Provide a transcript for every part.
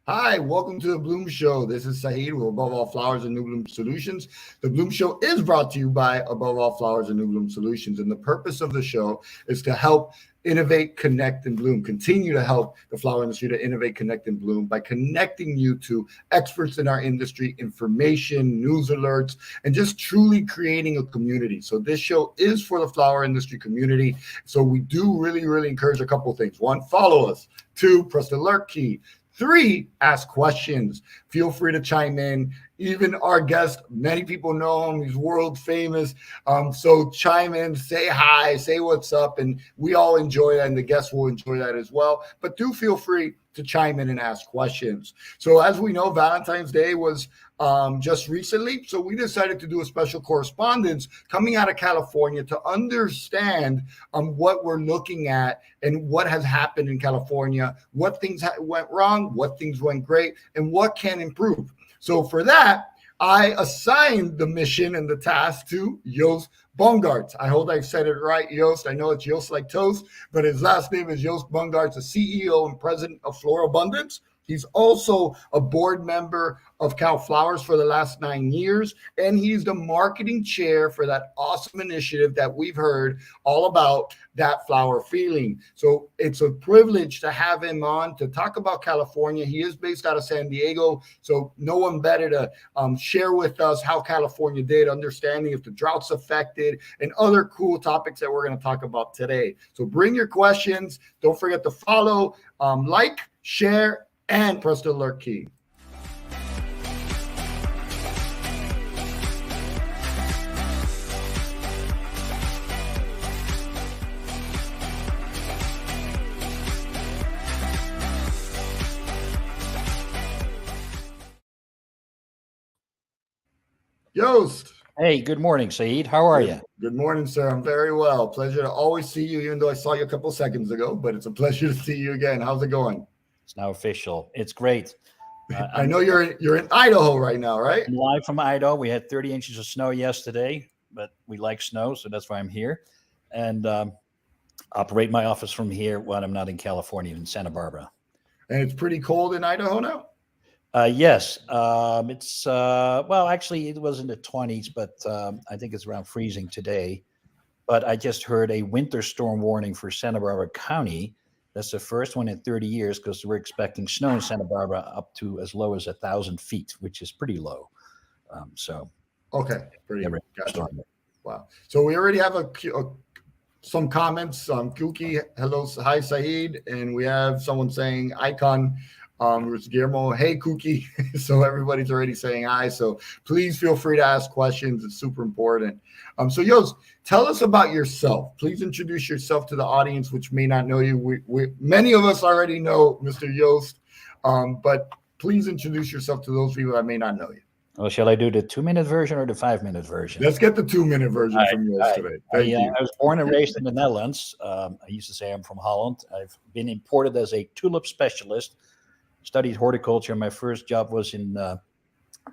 Hi, welcome to the Bloom Show. This is Sahid with Above All Flowers and New Bloom Solutions. The Bloom Show is brought to you by Above All Flowers and New Bloom Solutions. And the purpose of the show is to help innovate, connect, and bloom. Continue to help the flower industry to innovate, connect, and bloom by connecting you to experts in our industry, information, news alerts, and just truly creating a community. So this show is for the flower industry community. So we do really encourage a couple of things. One, follow us. Two, press the alert key. Three, ask questions. Feel free to chime in. Even our guest, many people know him. He's world famous. So chime in, say hi, say what's up, and we all enjoy that, and the guests will enjoy that as well. But do feel free to chime in and ask questions. So as we know, Valentine's Day was just recently. So we decided to do a special correspondence coming out of California to understand what we're looking at and what has happened in California, what things went wrong, what things went great, and what can improve. So for that, I assigned the mission and the task to Joost Bongaerts. I hope I said it right, Joost. I know it's Joost like toast, but his last name is Joost Bongaerts, the CEO and president of Floral Abundance. He's also a board member of Cal Flowers for the last 9 years, and he's the marketing chair for that awesome initiative that we've heard all about, that flower feeling. So it's a privilege to have him on to talk about California. He is based out of San Diego, so no one better to share with us how California did, understanding if the drought's affected, and other cool topics that we're going to talk about today. So bring your questions. Don't forget to follow, like, share, and press the alert key. Joost. Hey, good morning, Sahid. How are you? Good morning, sir. I'm very well. Pleasure to always see you, even though I saw you a couple seconds ago, but it's a pleasure to see you again. How's it going? It's now official. It's great. I know you're in Idaho right now, right? I'm live from Idaho. We had 30 inches of snow yesterday, but we like snow, so that's why I'm here. And operate my office from here when I'm not in California, in Santa Barbara. And it's pretty cold in Idaho now? Yes. It's, well, actually, it was in the 20s, but I think it's around freezing today. But I just heard a winter storm warning for Santa Barbara County. That's the first one in 30 years because we're expecting snow in Santa Barbara up to as low as 1,000 feet, which is pretty low. Okay, pretty gotcha. Wow. So we already have some comments. Kuki, hello, hi Sahid, and we have someone saying icon. It's Guillermo, hey Kuki. So everybody's already saying hi. So please feel free to ask questions. It's super important. So Joost, tell us about yourself. Please introduce yourself to the audience, which may not know you. Many of us already know Mr. Joost, but please introduce yourself to those people that may not know you. Well, shall I do the 2-minute version or the 5-minute version? Let's get the 2-minute version from Joost today. Thank you. I was born and raised in the Netherlands. I used to say I'm from Holland. I've been imported as a tulip specialist, studied horticulture. My first job was in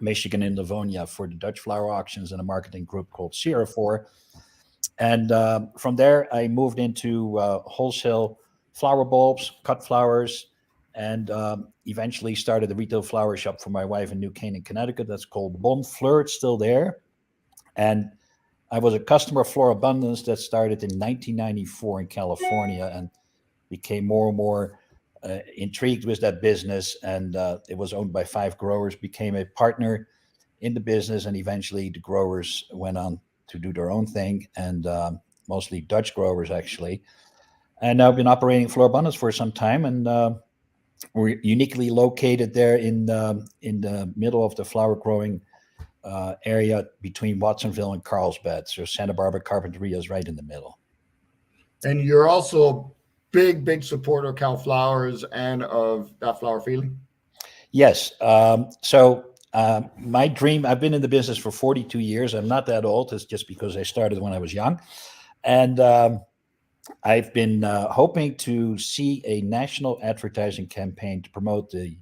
Michigan and Livonia for the Dutch flower auctions and a marketing group called Sierra 4. And from there, I moved into wholesale flower bulbs, cut flowers, and eventually started a retail flower shop for my wife in New Canaan, Connecticut. That's called Bon Fleur. It's still there. And I was a customer of Floral Abundance that started in 1994 in California and became more and more intrigued with that business. And it was owned by 5 growers, became a partner in the business. And eventually the growers went on to do their own thing, and mostly Dutch growers, actually. And I've been operating Floral Abundance for some time, and we're uniquely located there in the middle of the flower growing area between Watsonville and Carlsbad. So Santa Barbara Carpinteria is right in the middle. And you're also a big supporter of Cal Flowers and of that flower feeling? Yes. My dream, I've been in the business for 42 years. I'm not that old. It's just because I started when I was young. And I've been hoping to see a national advertising campaign to promote the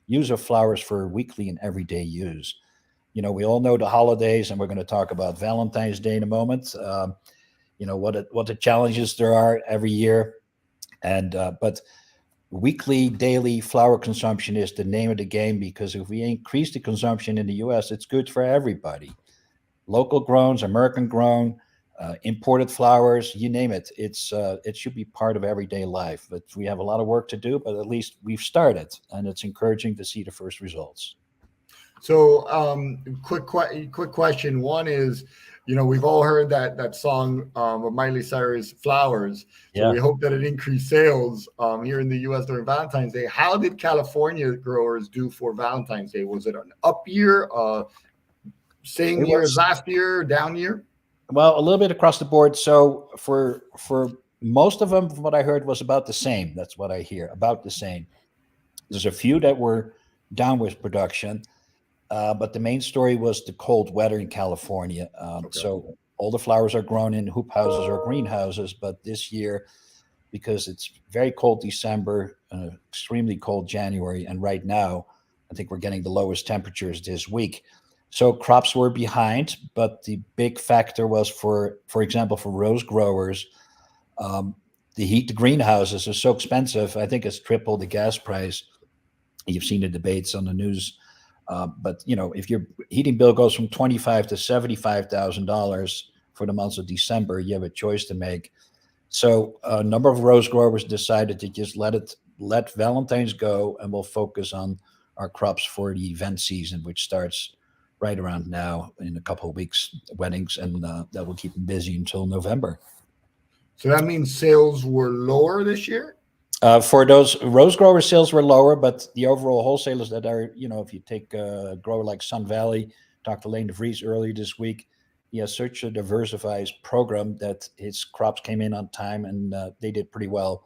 use of flowers for weekly and everyday use. You know, we all know the holidays, and we're going to talk about Valentine's Day in a moment. You know, what the challenges there are every year. And but weekly, daily flower consumption is the name of the game, because if we increase the consumption in the US, it's good for everybody. Local growns, American grown, imported flowers, you name it. It should be part of everyday life. But we have a lot of work to do, but at least we've started, and it's encouraging to see the first results. So, quick question. One is, we've all heard that song of Miley Cyrus, "Flowers." So Yeah. we hope that it increased sales here in the U.S. during Valentine's Day. How did California growers do for Valentine's Day? Was it an up year, same It year as was, last year, down year? well, a little bit across the board. So for most of them, from what I heard, was about the same. That's what I hear, about the same. There's a few that were down with production, but the main story was the cold weather in California. Okay. So all the flowers are grown in hoop houses or greenhouses, but this year, because it's very cold December, extremely cold January, and right now, I think we're getting the lowest temperatures this week. So crops were behind, but the big factor was, for example, for rose growers, um, the heat the greenhouses is so expensive. I think it's triple the gas price. You've seen the debates on the news, but if your heating bill goes from $25,000 to $75,000 for the months of December, you have a choice to make. So a number of rose growers decided to just let Valentine's go, and we'll focus on our crops for the event season, which starts right around now in a couple of weeks, weddings, and that will keep them busy until November. So that means sales were lower this year? For those rose grower, sales were lower, but the overall wholesalers that are, if you take a grower like Sun Valley, talked to Lane de Vries earlier this week, he has such a diversified program that his crops came in on time, and they did pretty well,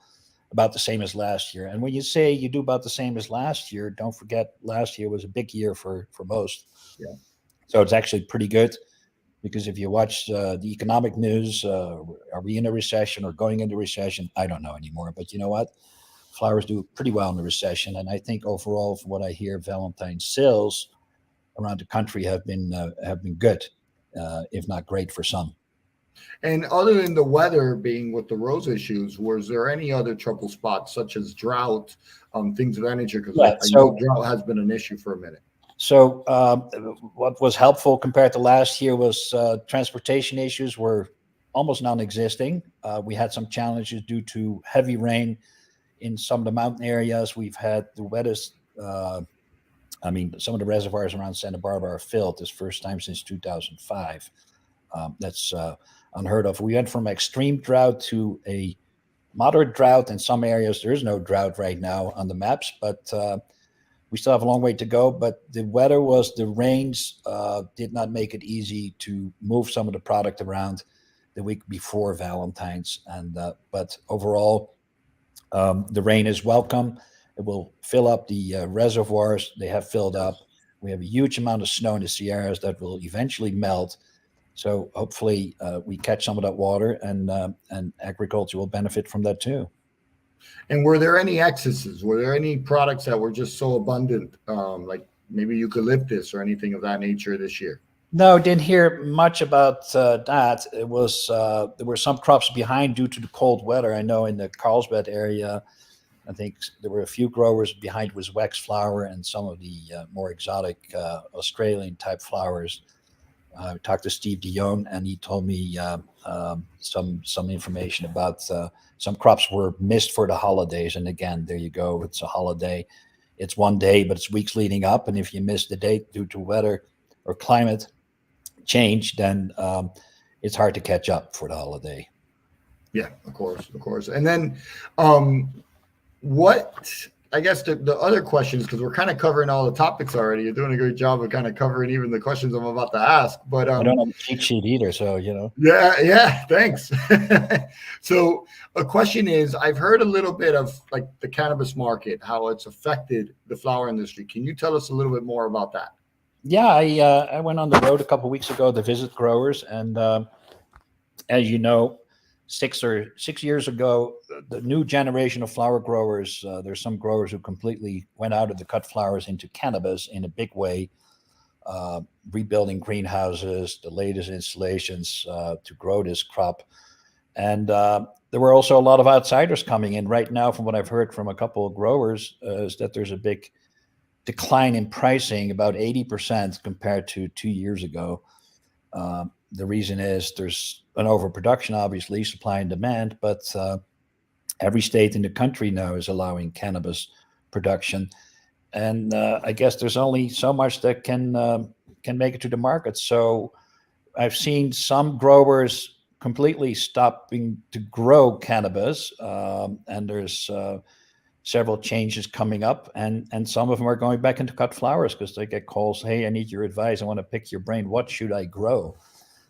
about the same as last year. And when you say you do about the same as last year, don't forget last year was a big year for most. Yeah. So it's actually pretty good, because if you watch the economic news, are we in a recession or going into recession? I don't know anymore. But you know what? Flowers do pretty well in the recession. And I think overall, from what I hear, Valentine's sales around the country have been good, if not great for some. And other than the weather being with the rose issues, was there any other trouble spots such as drought, things of that nature? Because I know drought has been an issue for a minute. So what was helpful compared to last year was transportation issues were almost non-existing. We had some challenges due to heavy rain in some of the mountain areas. We've had the wettest. Some of the reservoirs around Santa Barbara are filled. This first time since 2005. That's unheard of. We went from extreme drought to a moderate drought. In some areas, there is no drought right now on the maps, but we still have a long way to go. But the rains did not make it easy to move some of the product around the week before Valentine's. But overall, the rain is welcome. It will fill up the reservoirs. They have filled up. We have a huge amount of snow in the Sierras that will eventually melt. So hopefully we catch some of that water, and agriculture will benefit from that too. And were there any excesses? Were there any products that were just so abundant, like maybe eucalyptus or anything of that nature this year? No, didn't hear much about that. It was there were some crops behind due to the cold weather. I know in the Carlsbad area, I think there were a few growers behind with wax flower and some of the more exotic Australian type flowers. I talked to Steve Dion, and he told me some information about some crops were missed for the holidays. And again, there you go. It's a holiday. It's one day, but it's weeks leading up. And if you miss the date due to weather or climate change, then it's hard to catch up for the holiday. Yeah, of course. And then I guess the other questions, because we're kind of covering all the topics already. You're doing a great job of kind of covering even the questions I'm about to ask. But I don't have a cheat sheet either, so Yeah, thanks. So a question is, I've heard a little bit of like the cannabis market, how it's affected the flower industry. Can you tell us a little bit more about that? Yeah, I went on the road a couple of weeks ago to visit growers, and as you know, 6 years ago, the new generation of flower growers, there's some growers who completely went out of the cut flowers into cannabis in a big way, rebuilding greenhouses, the latest installations to grow this crop. And there were also a lot of outsiders coming in right now. From what I've heard from a couple of growers, is that there's a big decline in pricing, about 80% compared to 2 years ago. The reason is there's an overproduction, obviously, supply and demand, but every state in the country now is allowing cannabis production. And I guess there's only so much that can make it to the market. So I've seen some growers completely stopping to grow cannabis, and there's several changes coming up, and some of them are going back into cut flowers because they get calls, hey, I need your advice, I want to pick your brain, what should I grow?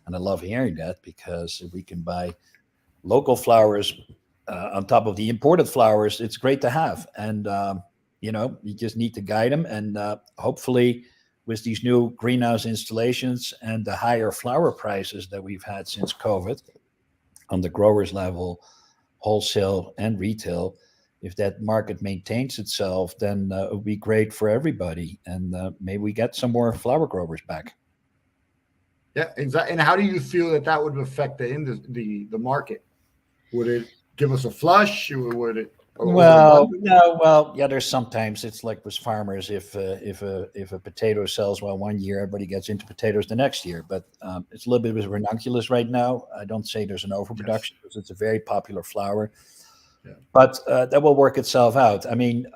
And I love hearing that, because if we can buy local flowers on top of the imported flowers, it's great to have. And you just need to guide them, and hopefully with these new greenhouse installations and the higher flower prices that we've had since COVID on the growers level, wholesale and retail, if that market maintains itself, then it would be great for everybody. And maybe we get some more flower growers back. Yeah, exactly. And how do you feel that would affect the market? Would it give us a flush? Would it? Yeah. There's sometimes it's like with farmers. If a potato sells well one year, everybody gets into potatoes the next year. But it's a little bit with ranunculus right now. I don't say there's an overproduction, because it's a very popular flower. Yeah. But that will work itself out. I mean,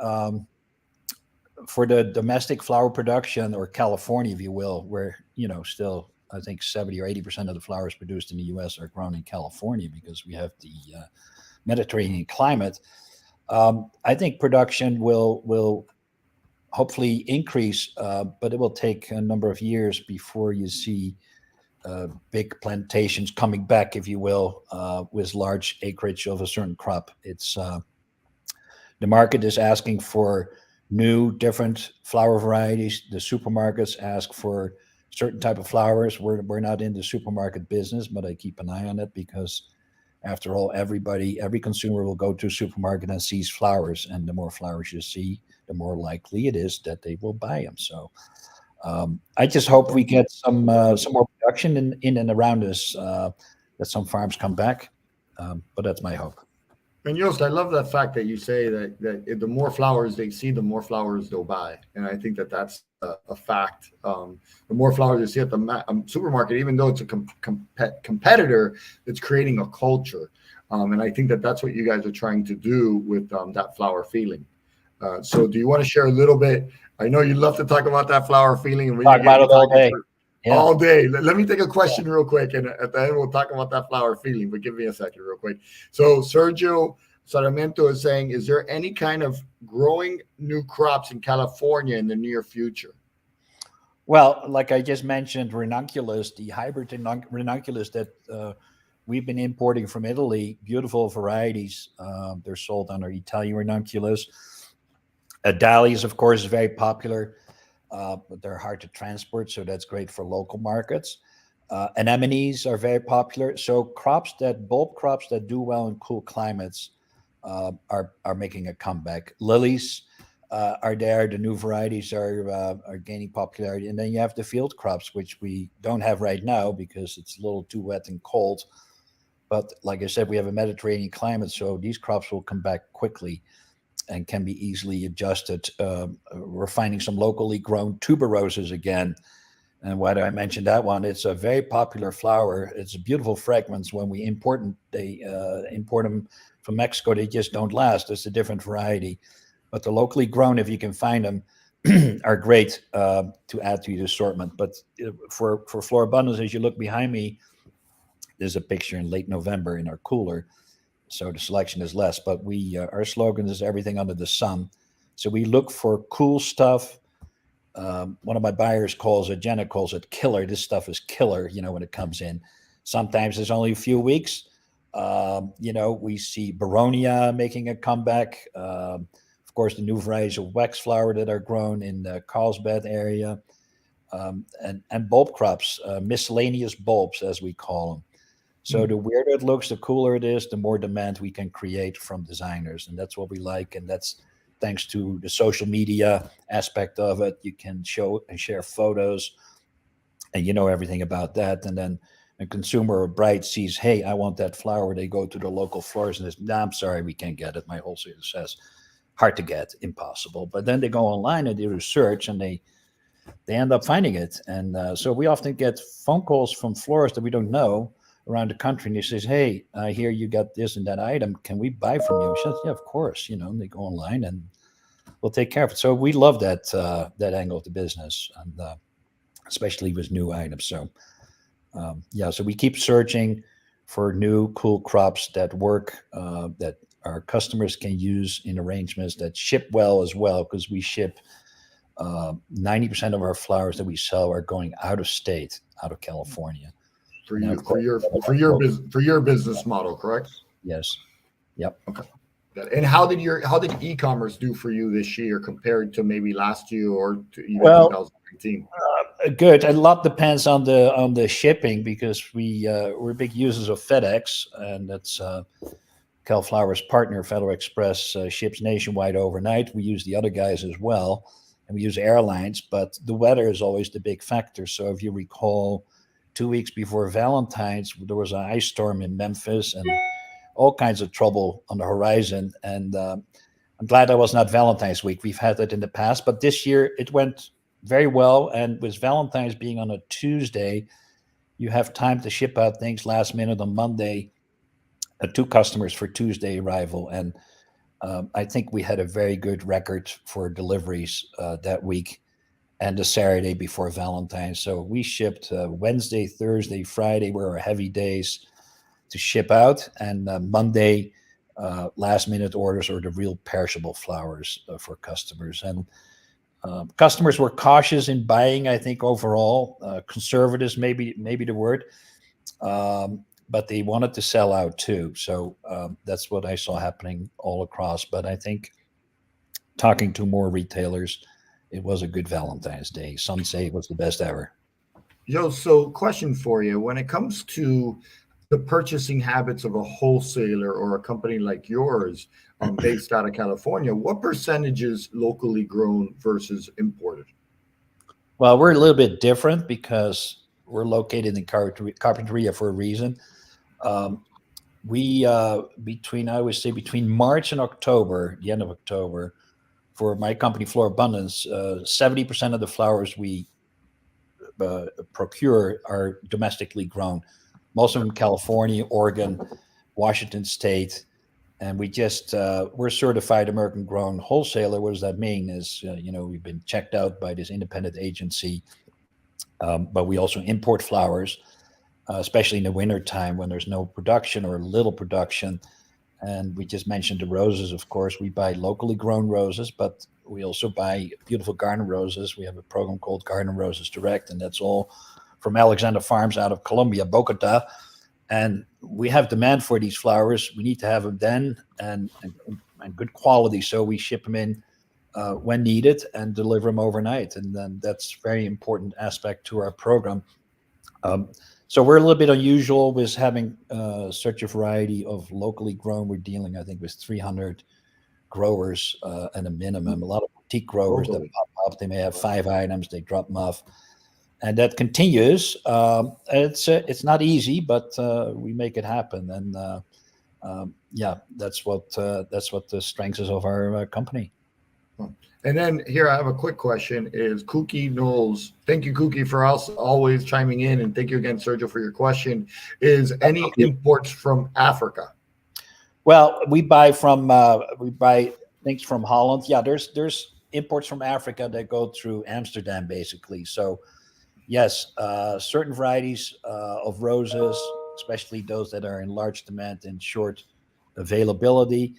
for the domestic flower production, or California, if you will, where still I think 70 or 80% of the flowers produced in the U.S. are grown in California, because we have the Mediterranean climate. I think production will hopefully increase, but it will take a number of years before you see big plantations coming back, if you will, with large acreage of a certain crop. It's the market is asking for new, different flower varieties. The supermarkets ask for certain type of flowers. We're not in the supermarket business, but I keep an eye on it, because after all, every consumer will go to a supermarket and sees flowers, and the more flowers you see, the more likely it is that they will buy them. So I just hope we get some more production in and around us, that some farms come back. But that's my hope. And Joost, I love that fact that you say that the more flowers they see, the more flowers they'll buy. And I think that's a fact. The more flowers they see at the supermarket, even though it's a competitor, it's creating a culture. And I think that's what you guys are trying to do with that flower feeling. So do you want to share a little bit? I know you love to talk about that flower feeling. And talk about it all day. Yeah. All day. Let me take a question real quick, and at the end we'll talk about that flower feeling. But give me a second, real quick. So Sergio Sarmiento is saying, is there any kind of growing new crops in California in the near future? Well, like I just mentioned, ranunculus, the hybrid ranunculus that we've been importing from Italy, beautiful varieties. They're sold under Italian ranunculus. Dahlias, of course, is very popular. But they're hard to transport, so that's great for local markets. Anemones are very popular. So bulb crops that do well in cool climates are making a comeback. Lilies are there. The new varieties are gaining popularity. And then you have the field crops, which we don't have right now because it's a little too wet and cold. But like I said, we have a Mediterranean climate, so these crops will come back quickly and can be easily adjusted. We're finding some locally grown tuberoses again. And why do I mention that one? It's a very popular flower. It's a beautiful fragrance. When we import them, they import them from Mexico. They just don't last. It's a different variety. But the locally grown, if you can find them, are great to add to your assortment. But for Florabundance, as you look behind me, there's a picture in late November in our cooler. So the selection is less, but our slogan is everything under the sun. So we look for cool stuff. One of my buyers Jenna calls it killer. This stuff is killer, when it comes in. Sometimes it's only a few weeks. We see Baronia making a comeback. Of course, the new varieties of wax flower that are grown in the Carlsbad area. And bulb crops, miscellaneous bulbs, as we call them. So the weirder it looks, the cooler it is, the more demand we can create from designers. And that's what we like. And that's thanks to the social media aspect of it. You can show and share photos, and everything about that. And then a consumer or bride sees, hey, I want that flower, they go to the local florist and says, nah, I'm sorry, we can't get it. My wholesaler says, hard to get, impossible. But then they go online and they research and they end up finding it. And so we often get phone calls from florists that we don't know around the country, and he says, hey, I hear you got this and that item. Can we buy from you? He says, yeah, of course. And they go online and we'll take care of it. So we love that angle of the business, and especially with new items. So so we keep searching for new cool crops that work, that our customers can use in arrangements that ship well as well, because we ship 90% of our flowers that we sell are going out of state, out of California. For your business model, correct? Yes. Yep. Okay. And how did e-commerce do for you this year compared to maybe last year or to even 2019? Good. A lot depends on the shipping, because we're big users of FedEx, and that's Cal Flower's partner. Federal Express ships nationwide overnight. We use the other guys as well, and we use airlines, but the weather is always the big factor. So if you recall, 2 weeks before Valentine's, there was an ice storm in Memphis and all kinds of trouble on the horizon. And I'm glad that was not Valentine's week. We've had that in the past, but this year it went very well. And with Valentine's being on a Tuesday, you have time to ship out things last minute on Monday to customers for Tuesday arrival. And I think we had a very good record for deliveries that week and the Saturday before Valentine's. So we shipped Wednesday, Thursday, Friday were our heavy days to ship out, and Monday last minute orders or the real perishable flowers for customers. And customers were cautious in buying, I think, overall. Conservatives, maybe the word, but they wanted to sell out too. So that's what I saw happening all across. But I think talking to more retailers, it was a good Valentine's Day. Some say it was the best ever. So question for you. When it comes to the purchasing habits of a wholesaler or a company like yours based out of California, what percentage is locally grown versus imported? Well, we're a little bit different because we're located in Carpinteria for a reason. Between March and October, the end of October, for my company, Flora Abundance, 70% of the flowers we procure are domestically grown. Most of them California, Oregon, Washington State, and we're certified American grown wholesaler. What does that mean? Is we've been checked out by this independent agency, but we also import flowers, especially in the winter time when there's no production or little production. And we just mentioned the roses, of course. We buy locally grown roses, but we also buy beautiful garden roses. We have a program called Garden Roses Direct, and that's all from Alexander Farms out of Colombia, Bogota. And we have demand for these flowers. We need to have them then and good quality. So we ship them in when needed and deliver them overnight. And then that's a very important aspect to our program. So we're a little bit unusual with having such a variety of locally grown. We're dealing, I think, with 300 growers at a minimum. A lot of boutique growers that pop up. They may have 5 items. They drop them off, and that continues. It's not easy, but we make it happen. And that's what the strength is of our company. And then here I have a quick question is Kookie Knowles. Thank you, Kookie, for us always chiming in. And thank you again, Sergio, for your question. Is any imports from Africa? Well, we buy things from Holland. Yeah, there's imports from Africa that go through Amsterdam, basically. So yes, certain varieties of roses, especially those that are in large demand and short availability,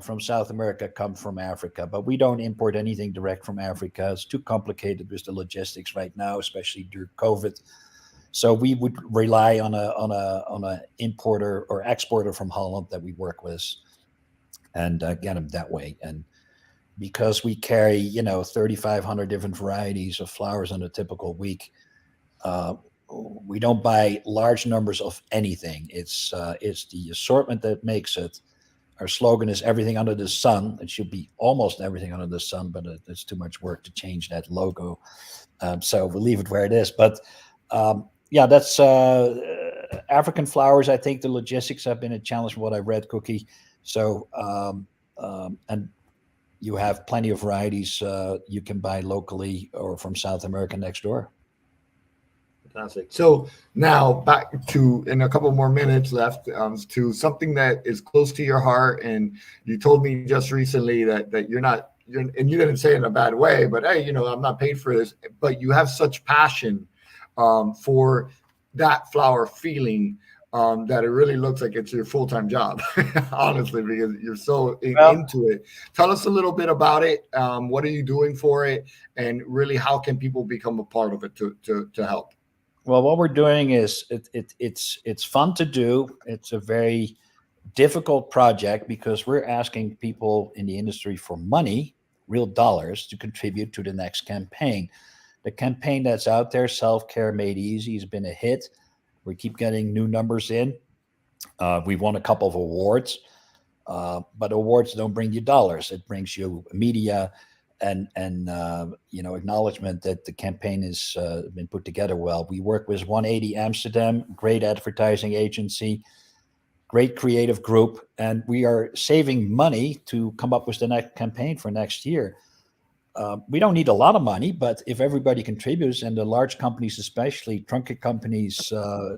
from South America come from Africa, but we don't import anything direct from Africa. It's too complicated with the logistics right now, especially during COVID. So we would rely on a importer or exporter from Holland that we work with, and get them that way. And because we carry 3,500 different varieties of flowers in a typical week, we don't buy large numbers of anything. It's the assortment that makes it. Our slogan is everything under the sun. It should be almost everything under the sun, but it's too much work to change that logo. So we'll leave it where it is. But that's African flowers, I think the logistics have been a challenge from what I've read, Cookie. So, and you have plenty of varieties you can buy locally or from South America next door. Fantastic. So now back to, in a couple more minutes left, to something that is close to your heart. And you told me just recently that and you didn't say it in a bad way, but hey, I'm not paid for this, but you have such passion for that flower feeling that it really looks like it's your full-time job, honestly, because you're so into it. Tell us a little bit about it. What are you doing for it? And really, how can people become a part of it to help? Well, what we're doing is it's fun to do. It's a very difficult project because we're asking people in the industry for money, real dollars, to contribute to the next campaign. The campaign that's out there, Self-Care Made Easy, has been a hit. We keep getting new numbers in. We've won a couple of awards, but awards don't bring you dollars. It brings you media and acknowledgement that the campaign has been put together well. We work with 180 Amsterdam, great advertising agency, great creative group, and we are saving money to come up with the next campaign for next year. We don't need a lot of money, but if everybody contributes, and the large companies, especially trunking companies,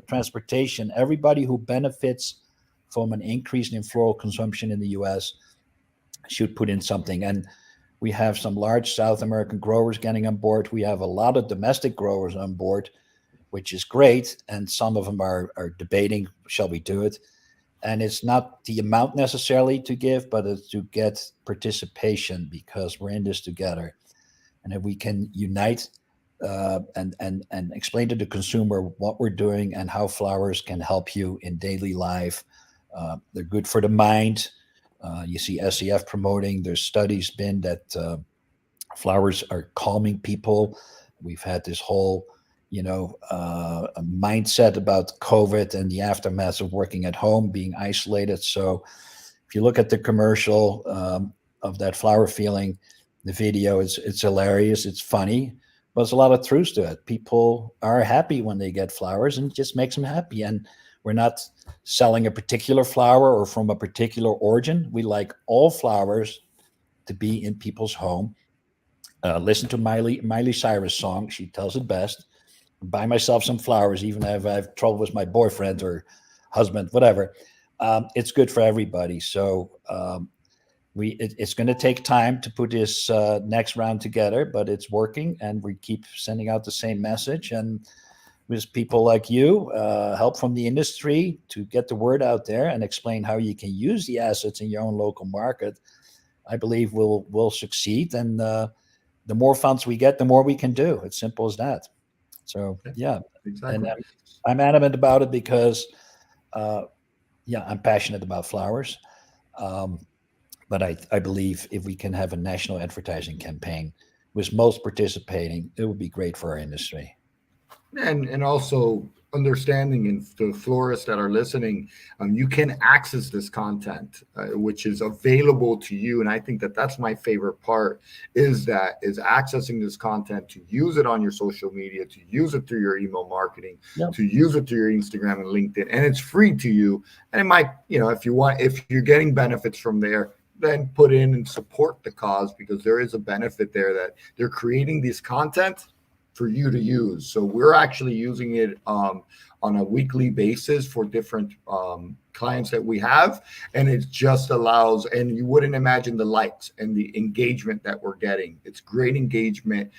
transportation, everybody who benefits from an increase in floral consumption in the US should put in something. And we have some large South American growers getting on board. We have a lot of domestic growers on board, which is great. And some of them are debating, shall we do it? And it's not the amount necessarily to give, but it's to get participation, because we're in this together. And if we can unite and explain to the consumer what we're doing and how flowers can help you in daily life, they're good for the mind. You see SEF promoting. There's studies been that flowers are calming people. We've had this whole a mindset about COVID and the aftermath of working at home, being isolated. So if you look at the commercial of that flower feeling, the video, it's hilarious. It's funny, but there's a lot of truth to it. People are happy when they get flowers, and it just makes them happy. And we're not selling a particular flower or from a particular origin. We like all flowers to be in people's home. Listen to Miley Cyrus song. She tells it best. Buy myself some flowers, even if I have trouble with my boyfriend or husband, whatever. It's good for everybody. So it's going to take time to put this next round together, but it's working, and we keep sending out the same message. And with people like you, help from the industry to get the word out there and explain how you can use the assets in your own local market, I believe we'll succeed. And the more funds we get, the more we can do. It's simple as that. So yeah, exactly. And I'm adamant about it because, I'm passionate about flowers. But I believe if we can have a national advertising campaign with most participating, it would be great for our industry. And also understanding, and the florists that are listening, you can access this content, which is available to you. And I think that's my favorite part, is accessing this content, to use it on your social media, to use it through your email marketing, to use it through your Instagram and LinkedIn, and it's free to you. And it might, if you're getting benefits from there, then put in and support the cause, because there is a benefit there that they're creating this content for you to use. So we're actually using it on a weekly basis for different clients that we have, and it just allows, and you wouldn't imagine the likes and the engagement that we're getting. It's great engagement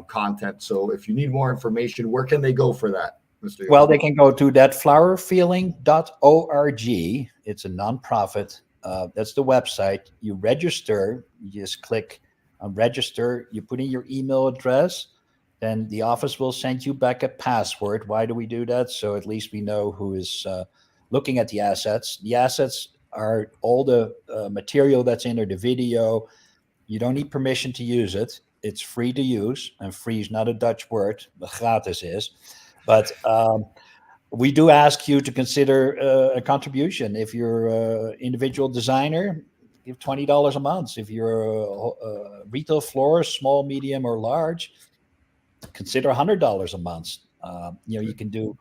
content. So if you need more information, where can they go for that, Mr. Well, they can go to thatflowerfeeling.org. It's a nonprofit. That's the website. You register. You just click on register. You put in your email address. Then the office will send you back a password. Why do we do that? So at least we know who is looking at the assets. The assets are all the material that's in there, the video. You don't need permission to use it. It's free to use, and free is not a Dutch word, but gratis is. But we do ask you to consider a contribution. If you're an individual designer, give $20 a month. If you're a retail florist, small, medium, or large, consider $100 a month. You can do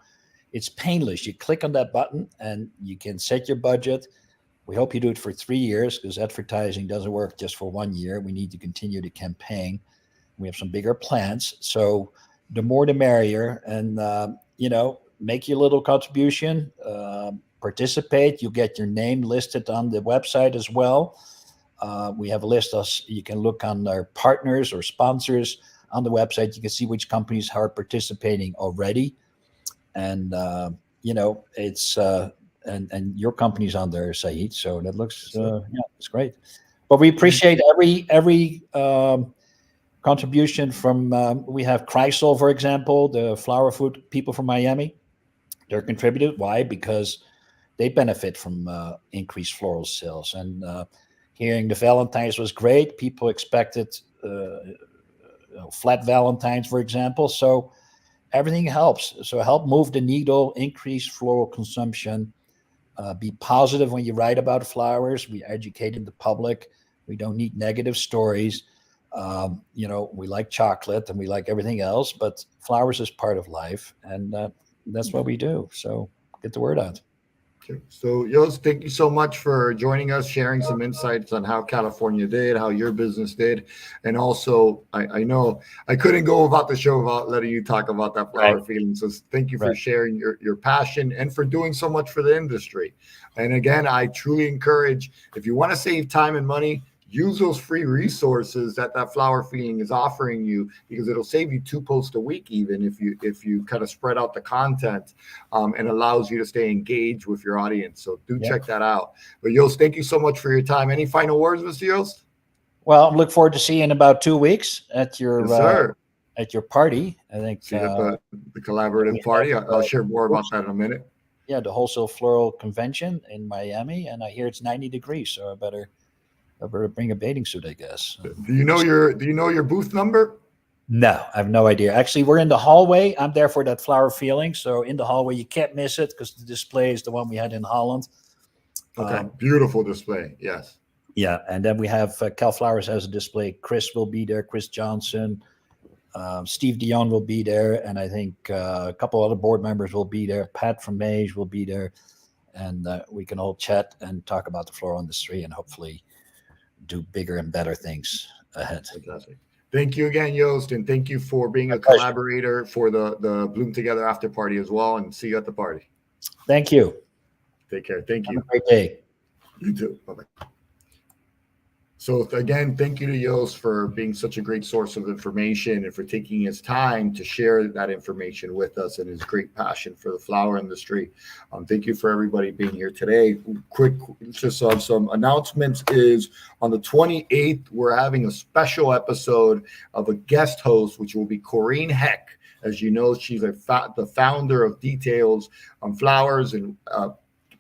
It's painless. You click on that button and you can set your budget. We hope you do it for 3 years, because advertising doesn't work just for 1 year. We need to continue the campaign. We have some bigger plans. So the more the merrier. And, make your little contribution, participate. You get your name listed on the website as well. We have a list of, you can look on our partners or sponsors on the website. You can see which companies are participating already. And, it's, and your company's on there, Sahid. So that looks, it's great. But we appreciate every contribution from, we have Chrysler, for example, the flower food people from Miami. They're contributed. Why? Because they benefit from increased floral sales. And hearing the Valentines was great. People expected flat Valentines, for example. So everything helps. So help move the needle, increase floral consumption. Be positive when you write about flowers. We educate the public. We don't need negative stories. We like chocolate and we like everything else, but flowers is part of life, and that's what we do. So get the word out. Okay. So Joost, thank you so much for joining us, sharing some insights on how California did, how your business did. And also, I know I couldn't go about the show without letting you talk about that flower feeling. So thank you for sharing your passion and for doing so much for the industry. And again, I truly encourage, if you want to save time and money, use those free resources that flower feeling is offering you, because it'll save you 2 posts a week, even if you kind of spread out the content, and allows you to stay engaged with your audience. So do check that out. But Joost, thank you so much for your time. Any final words, Mr. Joost? Well, I look forward to seeing you in about 2 weeks at your at your party. I think see at the collaborative party. I'll share more about that in a minute. Yeah, the Wholesale Floral Convention in Miami, and I hear it's 90 degrees, so I better bring a bathing suit, I guess. Do you know your booth number? No, I have no idea. Actually, we're in the hallway. I'm there for that flower feeling. So in the hallway, you can't miss it, because the display is the one we had in Holland. Okay, beautiful display. Yes. Yeah, and then we have Cal Flowers has a display. Chris will be there. Chris Johnson, Steve Dion will be there, and I think a couple other board members will be there. Pat from Mage will be there, and we can all chat and talk about the floral industry and hopefully do bigger and better things ahead. Fantastic. Thank you again, Joost, and thank you for being a collaborator for the Bloom Together after party as well, and see you at the party. Thank you. Take care. Thank you. Have a great day. You too. Bye-bye. So again, thank you to Joost for being such a great source of information and for taking his time to share that information with us and his great passion for the flower industry. Thank you for everybody being here today. Quick, just some announcements is on the 28th, we're having a special episode of a guest host, which will be Corinne Heck. As you know, she's the founder of Details on Flowers and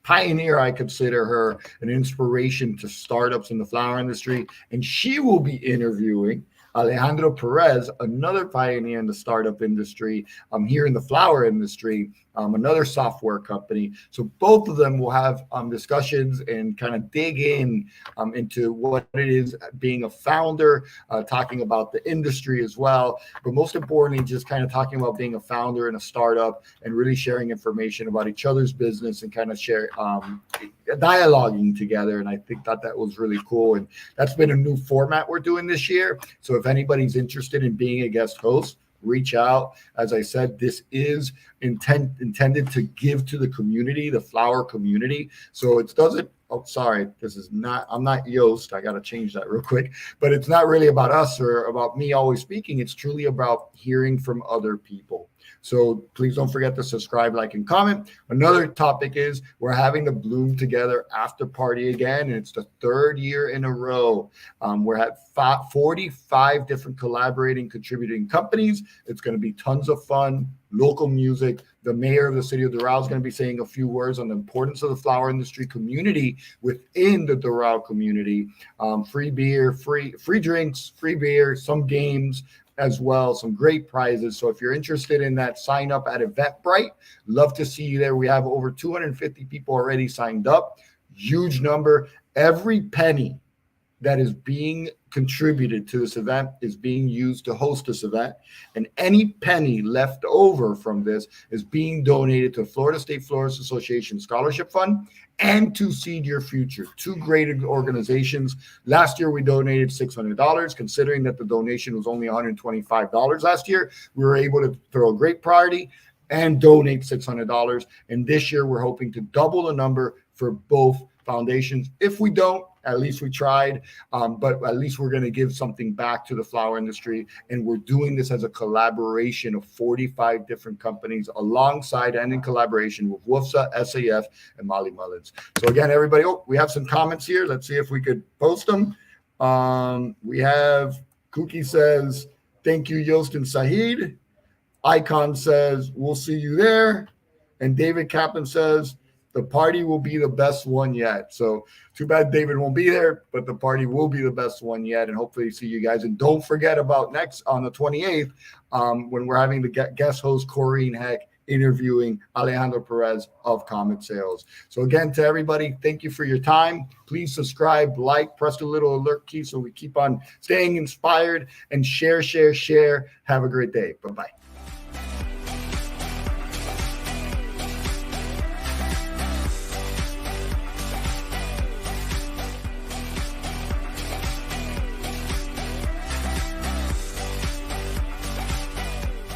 pioneer. I consider her an inspiration to startups in the flower industry, and she will be interviewing Alejandro Perez, another pioneer in the startup industry, here in the flower industry, another software company. So both of them will have discussions and kind of dig into what it is being a founder, talking about the industry as well, but most importantly, just kind of talking about being a founder in a startup and really sharing information about each other's business and kind of share dialoguing together. And I think that was really cool. And that's been a new format we're doing this year. So if anybody's interested in being a guest host, reach out. As I said, this is intended to give to the community, the flower community. So it doesn't, I'm not Joost. I got to change that real quick. But it's not really about us or about me always speaking. It's truly about hearing from other people. So please don't forget to subscribe, like, and comment. Another topic is we're having the Bloom Together after party again, and it's the 3rd year in a row. We're at 45 different collaborating, contributing companies. It's going to be tons of fun, local music. The mayor of the city of Doral is going to be saying a few words on the importance of the flower industry community within the Doral community. Free beer, free drinks, free beer, some games as well, some great prizes. So if you're interested in that, sign up at Eventbrite. Love to see you there. We have over 250 people already signed up. Huge number. Every penny that is being contributed to this event is being used to host this event. And any penny left over from this is being donated to Florida State Florist Association Scholarship Fund and to Seed Your Future, two great organizations. Last year, we donated $600. Considering that the donation was only $125 last year, we were able to throw a great party and donate $600. And this year, we're hoping to double the number for both foundations. If we don't, at least we tried, but at least we're going to give something back to the flower industry. And we're doing this as a collaboration of 45 different companies alongside and in collaboration with WUFSA, SAF, and Molly Mullins. So again, everybody, we have some comments here. Let's see if we could post them. We have Cookie says, thank you, Joost and Sahid. Icon says, we'll see you there. And David Kaplan says, the party will be the best one yet. So too bad David won't be there, but the party will be the best one yet. And hopefully see you guys. And don't forget about next on the 28th, when we're having the guest host, Corrine Heck, interviewing Alejandro Perez of Comet Sales. So again, to everybody, thank you for your time. Please subscribe, like, press the little alert key so we keep on staying inspired, and share. Have a great day. Bye-bye.